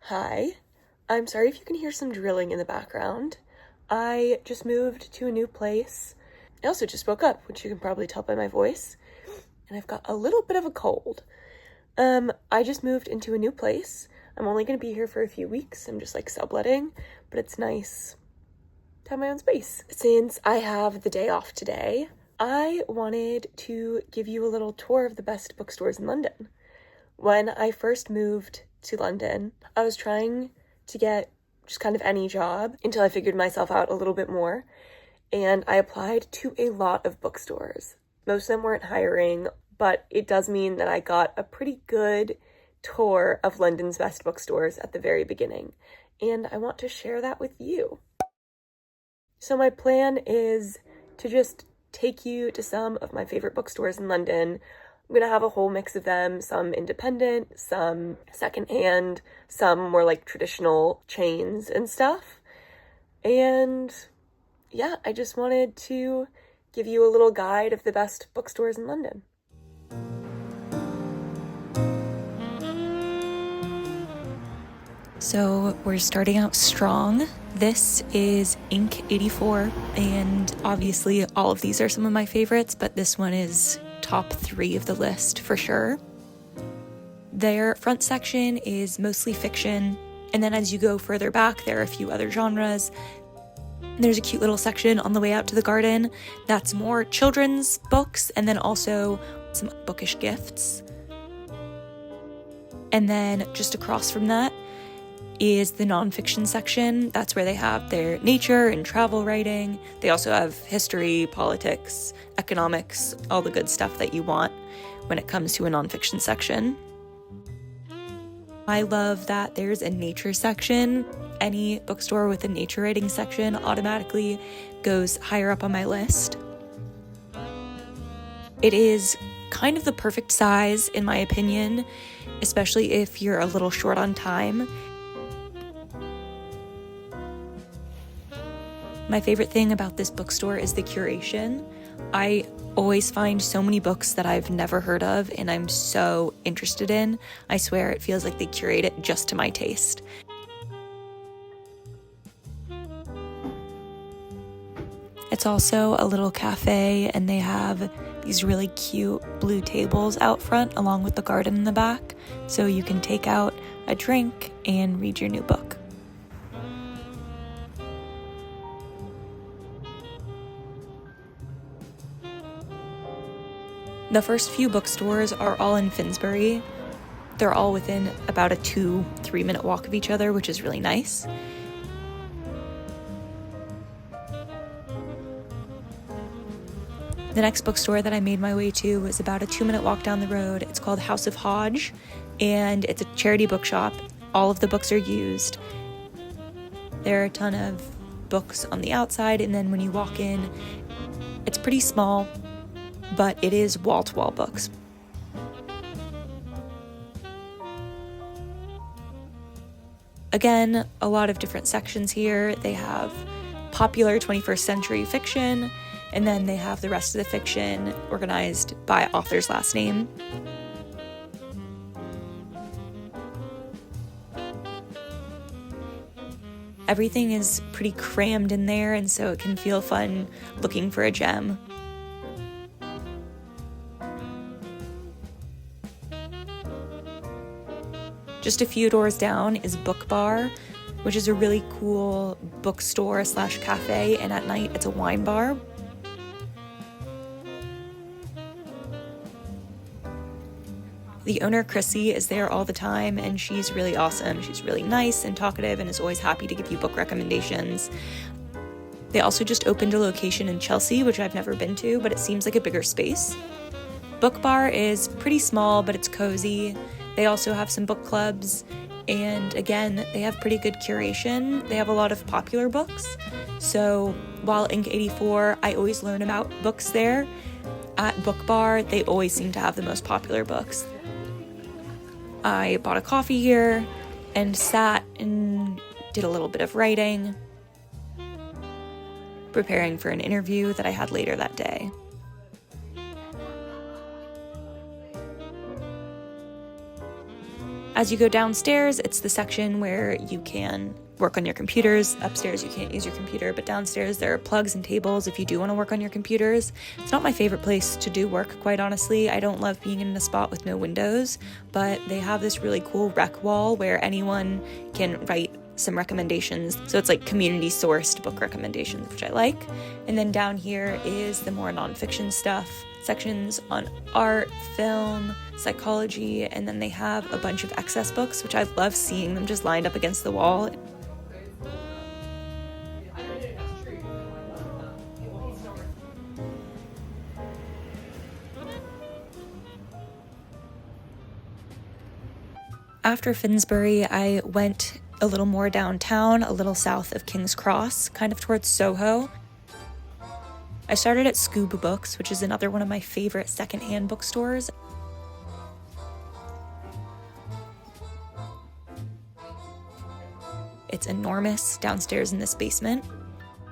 Hi, I'm sorry if you can hear some drilling in the background. I just moved to a new place. I also just woke up, which you can probably tell by my voice, and I've got a little bit of a cold. I just moved into a new place. I'm only going to be here for a few weeks. I'm just subletting, but it's nice to have my own space. Since I have the day off today, I wanted to give you a little tour of the best bookstores in London. When I first moved to London, I was trying to get just kind of any job until I figured myself out a little bit more, and I applied to a lot of bookstores. Most of them weren't hiring, but it does mean that I got a pretty good tour of London's best bookstores at the very beginning, and I want to share that with you. So my plan is to just take you to some of my favorite bookstores in London. I'm going to have a whole mix of them, some independent, some secondhand, some more traditional chains and stuff. And yeah, I just wanted to give you a little guide of the best bookstores in London. So we're starting out strong. This is Ink 84, and obviously all of these are some of my favorites, but this one is top 3 of the list for sure. Their front section is mostly fiction, and then as you go further back, there are a few other genres. There's a cute little section on the way out to the garden that's more children's books, and then also some bookish gifts. And then just across from that is the nonfiction section. That's where they have their nature and travel writing. They also have history, politics, economics, all the good stuff that you want when it comes to a nonfiction section. I love that there's a nature section. Any bookstore with a nature writing section automatically goes higher up on my list. It is kind of the perfect size, in my opinion, especially if you're a little short on time. My favorite thing about this bookstore is the curation. I always find so many books that I've never heard of and I'm so interested in. I swear it feels like they curate it just to my taste. It's also a little cafe, and they have these really cute blue tables out front along with the garden in the back, so you can take out a drink and read your new book. The first few bookstores are all in Finsbury. They're all within about a 2-3 minute walk of each other, which is really nice. The next bookstore that I made my way to was about a 2-minute walk down the road. It's called House of Hodge, and it's a charity bookshop. All of the books are used. There are a ton of books on the outside, and then when you walk in, it's pretty small, but it is wall-to-wall books. Again, a lot of different sections here. They have popular 21st century fiction, and then they have the rest of the fiction organized by author's last name. Everything is pretty crammed in there, and so it can feel fun looking for a gem. Just a few doors down is BookBar, which is a really cool bookstore/cafe, and at night it's a wine bar. The owner, Chrissy, is there all the time, and she's really awesome. She's really nice and talkative and is always happy to give you book recommendations. They also just opened a location in Chelsea, which I've never been to, but it seems like a bigger space. BookBar is pretty small, but it's cozy. They also have some book clubs, and again, they have pretty good curation. They have a lot of popular books. So while Ink 84, I always learn about books there, at BookBar, they always seem to have the most popular books. I bought a coffee here and sat and did a little bit of writing, preparing for an interview that I had later that day. As you go downstairs, it's the section where you can work on your computers. Upstairs, you can't use your computer, but downstairs there are plugs and tables if you do want to work on your computers. It's not my favorite place to do work, quite honestly. I don't love being in a spot with no windows, but they have this really cool rec wall where anyone can write some recommendations. So it's like community sourced book recommendations, which I like. And then down here is the more nonfiction stuff, sections on art, film, psychology, and then they have a bunch of excess books, which I love seeing them just lined up against the wall. After Finsbury, I went a little more downtown, a little south of King's Cross, kind of towards Soho. I started at Skoob Books, which is another one of my favorite secondhand bookstores. It's enormous downstairs in this basement,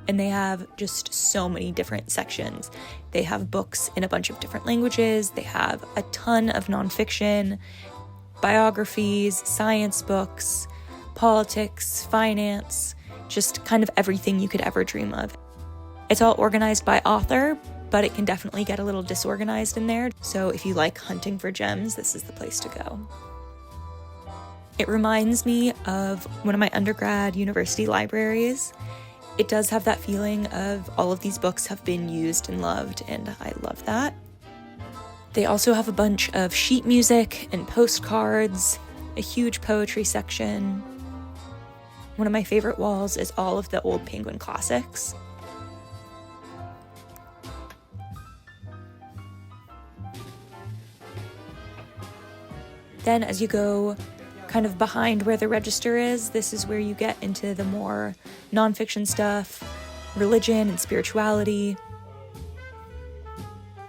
and they have just so many different sections. They have books in a bunch of different languages. They have a ton of nonfiction, biographies, science books, politics, finance, just kind of everything you could ever dream of. It's all organized by author, but it can definitely get a little disorganized in there. So if you like hunting for gems, this is the place to go. It reminds me of one of my undergrad university libraries. It does have that feeling of all of these books have been used and loved, and I love that. They also have a bunch of sheet music and postcards, a huge poetry section. One of my favorite walls is all of the old Penguin classics. Then as you go kind of behind where the register is, this is where you get into the more nonfiction stuff, religion and spirituality,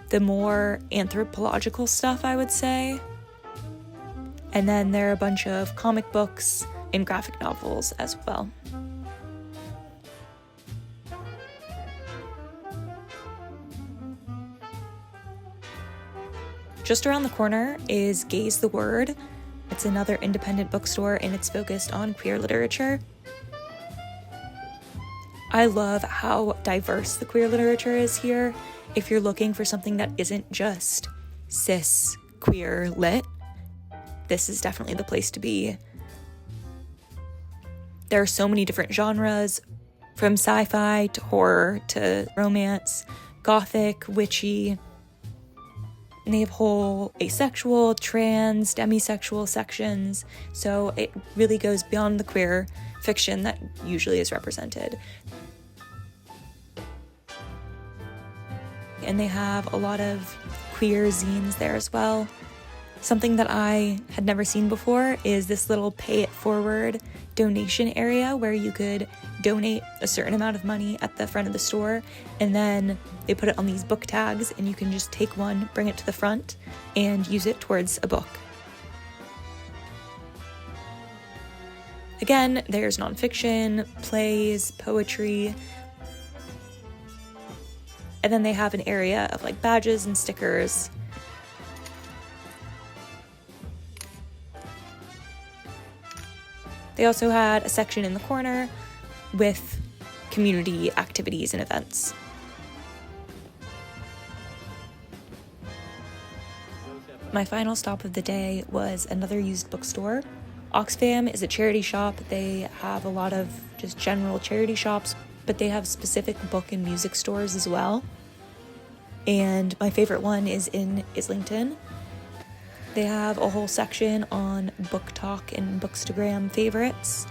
the more anthropological stuff, I would say. And then there are a bunch of comic books and graphic novels as well. Just around the corner is Gaze the Word. It's another independent bookstore, and it's focused on queer literature. I love how diverse the queer literature is here. If you're looking for something that isn't just cis queer lit, this is definitely the place to be. There are so many different genres, from sci-fi to horror to romance, gothic, witchy. And they have whole asexual, trans, demisexual sections, so it really goes beyond the queer fiction that usually is represented. And they have a lot of queer zines there as well. Something that I had never seen before is this little pay it forward donation area where you could donate a certain amount of money at the front of the store, and then they put it on these book tags and you can just take one, bring it to the front, and use it towards a book. Again, there's nonfiction, plays, poetry, and then they have an area of like badges and stickers. They also had a section in the corner with community activities and events. My final stop of the day was another used bookstore. Oxfam is a charity shop. They have a lot of just general charity shops, but they have specific book and music stores as well. And my favorite one is in Islington. They have a whole section on book talk and Bookstagram favorites.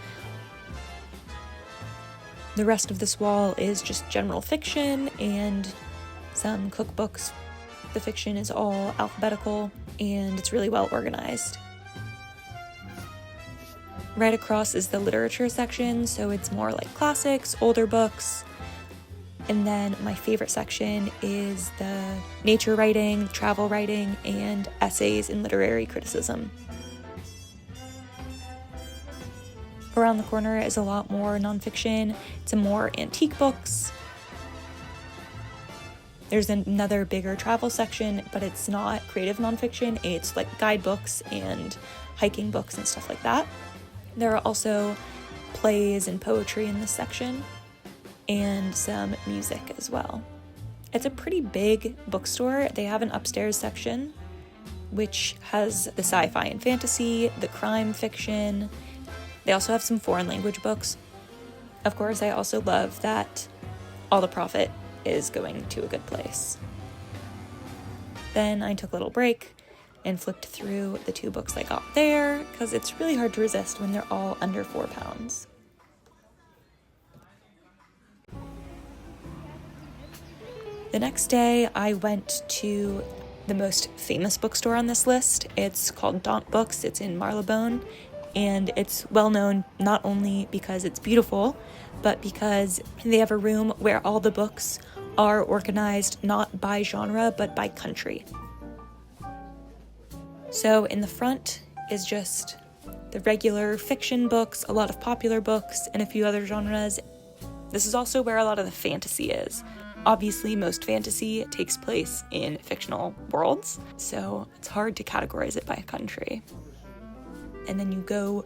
The rest of this wall is just general fiction and some cookbooks. The fiction is all alphabetical and it's really well organized. Right across is the literature section, so it's more like classics, older books. And then my favorite section is the nature writing, travel writing, and essays in literary criticism. Around the corner is a lot more nonfiction, some more antique books. There's another bigger travel section, but it's not creative nonfiction, it's like guidebooks and hiking books and stuff like that. There are also plays and poetry in this section, and some music as well. It's a pretty big bookstore. They have an upstairs section, which has the sci-fi and fantasy, the crime fiction. They also have some foreign language books. Of course, I also love that all the profit is going to a good place. Then I took a little break and flipped through the 2 books I got there, because it's really hard to resist when they're all under £4. The next day, I went to the most famous bookstore on this list. It's called Daunt Books. It's in Marylebone, and it's well known not only because it's beautiful, but because they have a room where all the books are organized not by genre, but by country. So in the front is just the regular fiction books, a lot of popular books, and a few other genres. This is also where a lot of the fantasy is. Obviously, most fantasy takes place in fictional worlds, so it's hard to categorize it by country. And then you go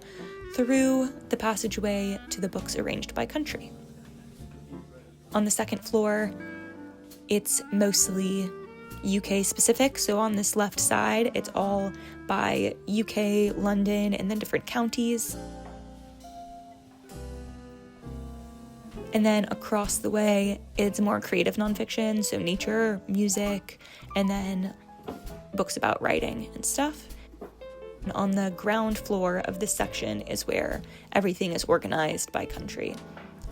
through the passageway to the books arranged by country. On the second floor, it's mostly UK specific, so on this left side, it's all by UK, London, and then different counties. And then across the way, it's more creative nonfiction, so nature, music, and then books about writing and stuff. And on the ground floor of this section is where everything is organized by country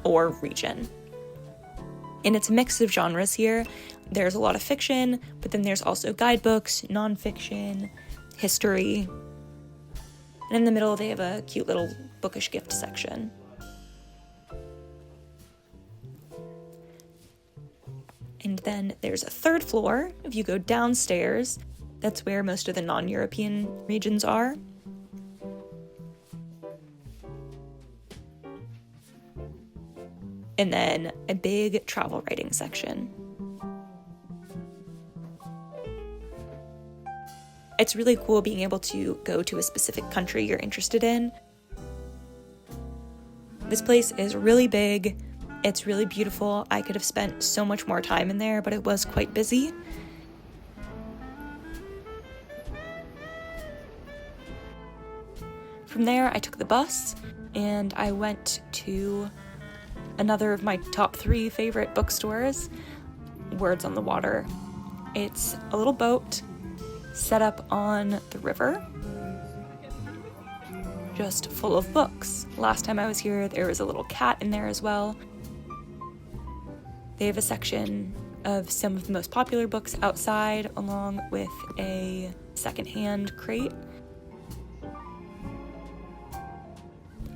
or region. And it's a mix of genres here. There's a lot of fiction, but then there's also guidebooks, nonfiction, history. And in the middle, they have a cute little bookish gift section. And then there's a third floor. If you go downstairs, that's where most of the non-European regions are. And then a big travel writing section. It's really cool being able to go to a specific country you're interested in. This place is really big. It's really beautiful. I could have spent so much more time in there, but it was quite busy. From there, I took the bus and I went to another of my top 3 favorite bookstores, Words on the Water. It's a little boat set up on the river, just full of books. Last time I was here, there was a little cat in there as well. They have a section of some of the most popular books outside, along with a secondhand crate.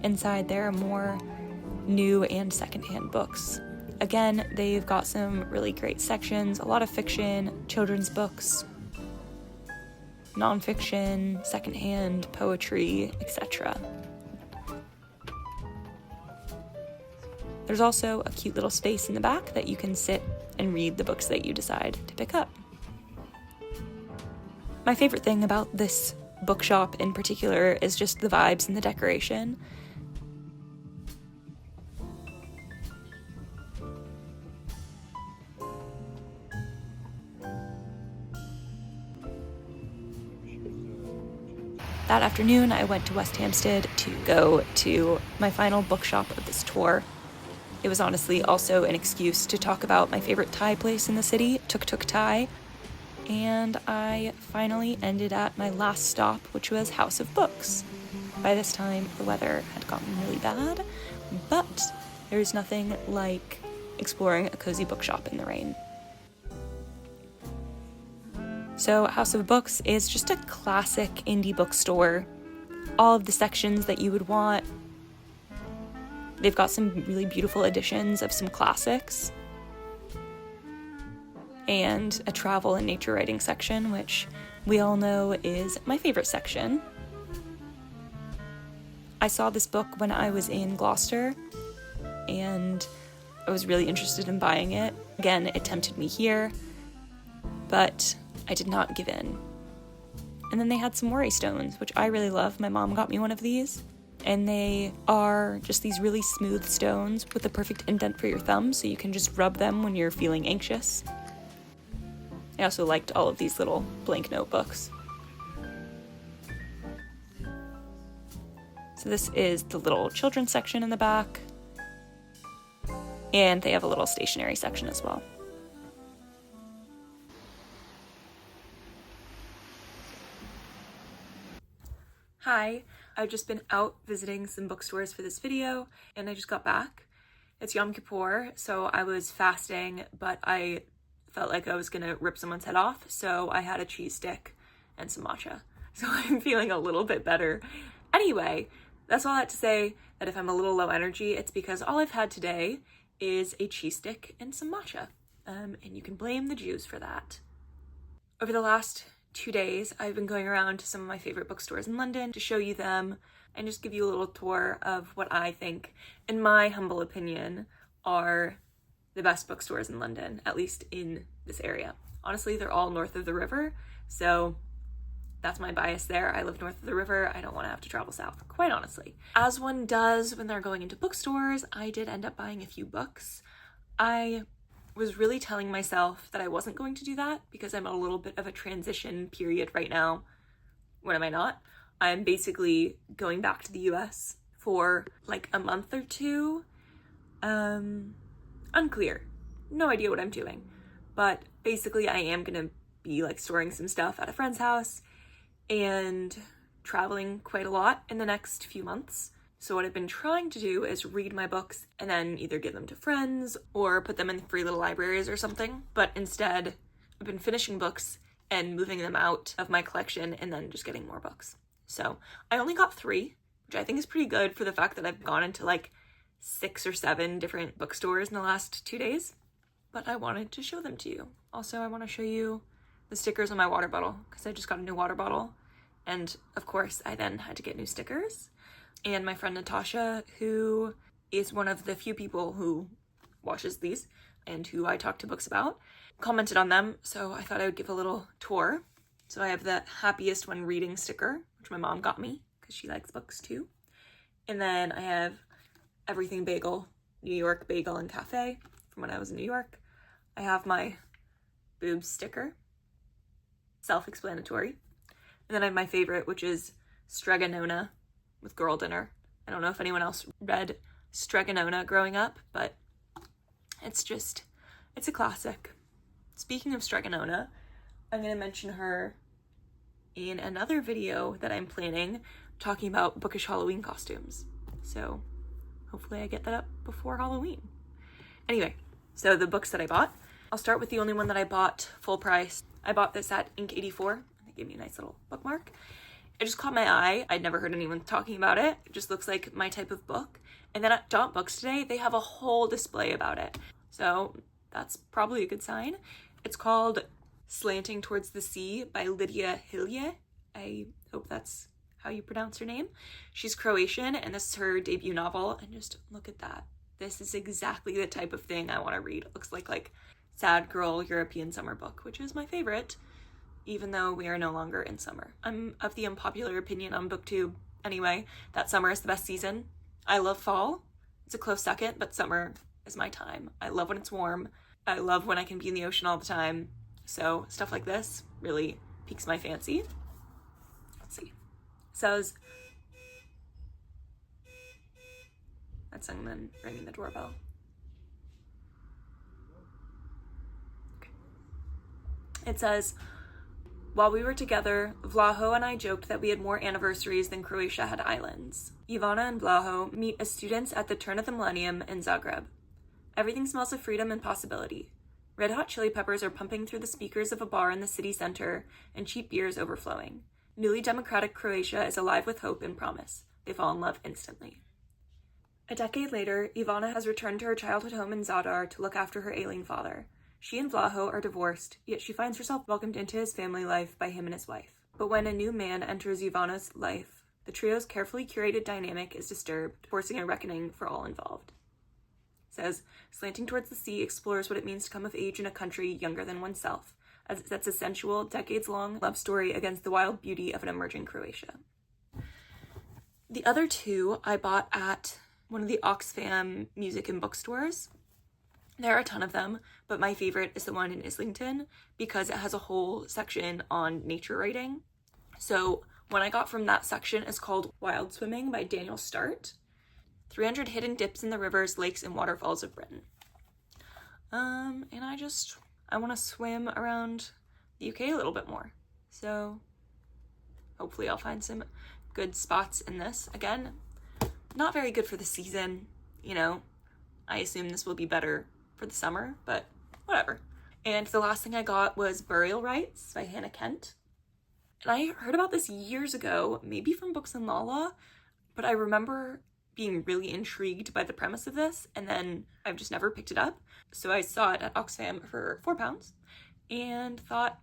Inside, there are more new and secondhand books. Again, they've got some really great sections, a lot of fiction, children's books, nonfiction, secondhand, poetry, etc. There's also a cute little space in the back that you can sit and read the books that you decide to pick up. My favorite thing about this bookshop in particular is just the vibes and the decoration. That afternoon, I went to West Hampstead to go to my final bookshop of this tour. It was honestly also an excuse to talk about my favorite Thai place in the city, Tuk Tuk Thai, and I finally ended at my last stop, which was House of Books. By this time, the weather had gotten really bad, but there's nothing like exploring a cozy bookshop in the rain. So House of Books is just a classic indie bookstore. All of the sections that you would want. They've got some really beautiful editions of some classics. And a travel and nature writing section, which we all know is my favorite section. I saw this book when I was in Gloucester, and I was really interested in buying it. Again, it tempted me here, but I did not give in. And then they had some worry stones, which I really love. My mom got me one of these. And they are just these really smooth stones with the perfect indent for your thumb, so you can just rub them when you're feeling anxious. I also liked all of these little blank notebooks. So this is the little children's section in the back. And they have a little stationery section as well. Hi, I've just been out visiting some bookstores for this video, and I just got back. It's Yom Kippur, so I was fasting, but I felt like I was gonna rip someone's head off, so I had a cheese stick and some matcha. So I'm feeling a little bit better. Anyway, that's all I had to say, that if I'm a little low energy, it's because all I've had today is a cheese stick and some matcha. And you can blame the Jews for that. Over the last 2 days, I've been going around to some of my favorite bookstores in London to show you them and just give you a little tour of what I think, in my humble opinion, are the best bookstores in London, at least in this area. Honestly, they're all north of the river, so that's my bias there. I live north of the river. I don't want to have to travel south, quite honestly. As one does when they're going into bookstores, I did end up buying a few books. I was really telling myself that I wasn't going to do that because I'm in a little bit of a transition period right now. When am I not? I'm basically going back to the US for like a month or two. Unclear. No idea what I'm doing. But basically I am gonna be like storing some stuff at a friend's house and traveling quite a lot in the next few months. So what I've been trying to do is read my books and then either give them to friends or put them in free little libraries or something. But instead, I've been finishing books and moving them out of my collection and then just getting more books. So I only got 3, which I think is pretty good for the fact that I've gone into like 6 or 7 different bookstores in the last 2 days. But I wanted to show them to you. Also, I want to show you the stickers on my water bottle because I just got a new water bottle. And of course, I then had to get new stickers. And my friend Natasha, who is one of the few people who watches these and who I talk to books about, commented on them, so I thought I would give a little tour. So I have the happiest when reading sticker, which my mom got me because she likes books too. And then I have everything bagel, New York Bagel and Cafe from when I was in New York. I have my boobs sticker, self-explanatory. And then I have my favorite, which is Stregonona with Girl Dinner. I don't know if anyone else read Stregonona growing up, but it's a classic. Speaking of Stregonona, I'm going to mention her in another video that I'm planning talking about bookish Halloween costumes. So hopefully I get that up before Halloween. Anyway, so the books that I bought, I'll start with the only one that I bought full price. I bought this at Ink 84. They gave me a nice little bookmark. It just caught my eye. I'd never heard anyone talking about it. It just looks like my type of book. And then at Daunt Books today, they have a whole display about it. So that's probably a good sign. It's called Slanting Towards the Sea by Lydia Hilje. I hope that's how you pronounce her name. She's Croatian, and this is her debut novel. And just look at that. This is exactly the type of thing I want to read. It looks like sad girl European summer book, which is my favorite, even though we are no longer in summer. I'm of the unpopular opinion on BookTube anyway, that summer is the best season. I love fall. It's a close second, but summer is my time. I love when it's warm. I love when I can be in the ocean all the time. So stuff like this really piques my fancy. Let's see. It says, that's someone ringing the doorbell. Okay. It says, while we were together, Vlaho and I joked that we had more anniversaries than Croatia had islands. Ivana and Vlaho meet as students at the turn of the millennium in Zagreb. Everything smells of freedom and possibility. Red Hot Chili Peppers are pumping through the speakers of a bar in the city center, and cheap beers overflowing. Newly democratic Croatia is alive with hope and promise. They fall in love instantly. A decade later, Ivana has returned to her childhood home in Zadar to look after her ailing father. She and Vlaho are divorced, yet she finds herself welcomed into his family life by him and his wife. But when a new man enters Ivana's life, the trio's carefully curated dynamic is disturbed, forcing a reckoning for all involved. It says, Slanting Towards the Sea explores what it means to come of age in a country younger than oneself, as it sets a sensual, decades-long love story against the wild beauty of an emerging Croatia. The other two I bought at one of the Oxfam music and bookstores. There are a ton of them, but my favorite is the one in Islington because it has a whole section on nature writing. So one I got from that section is called Wild Swimming by Daniel Start. 300 Hidden Dips in the Rivers, Lakes, and Waterfalls of Britain. And I want to swim around the UK a little bit more. So hopefully I'll find some good spots in this. Again, not very good for the season, you know. I assume this will be better for the summer, but whatever. And the last thing I got was Burial Rites by Hannah Kent. And I heard about this years ago, maybe from Books and Lala, but I remember being really intrigued by the premise of this, and then I've just never picked it up. So I saw it at Oxfam for £4 and thought,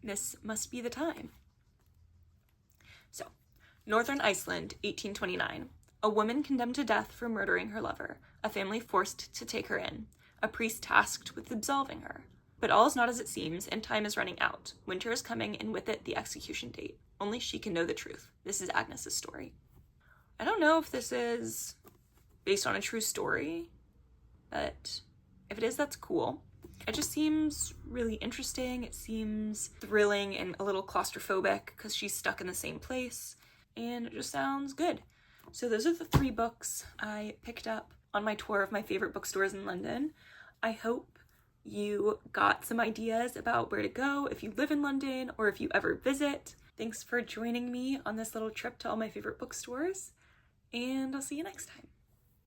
this must be the time. So, Northern Iceland, 1829. A woman condemned to death for murdering her lover, a family forced to take her in, a priest tasked with absolving her. But all is not as it seems, and time is running out. Winter is coming, and with it, the execution date. Only she can know the truth. This is Agnes's story. I don't know if this is based on a true story, but if it is, that's cool. It just seems really interesting. It seems thrilling and a little claustrophobic because she's stuck in the same place, and it just sounds good. So those are the 3 books I picked up on my tour of my favorite bookstores in London. I hope you got some ideas about where to go if you live in London or if you ever visit. Thanks for joining me on this little trip to all my favorite bookstores, and I'll see you next time.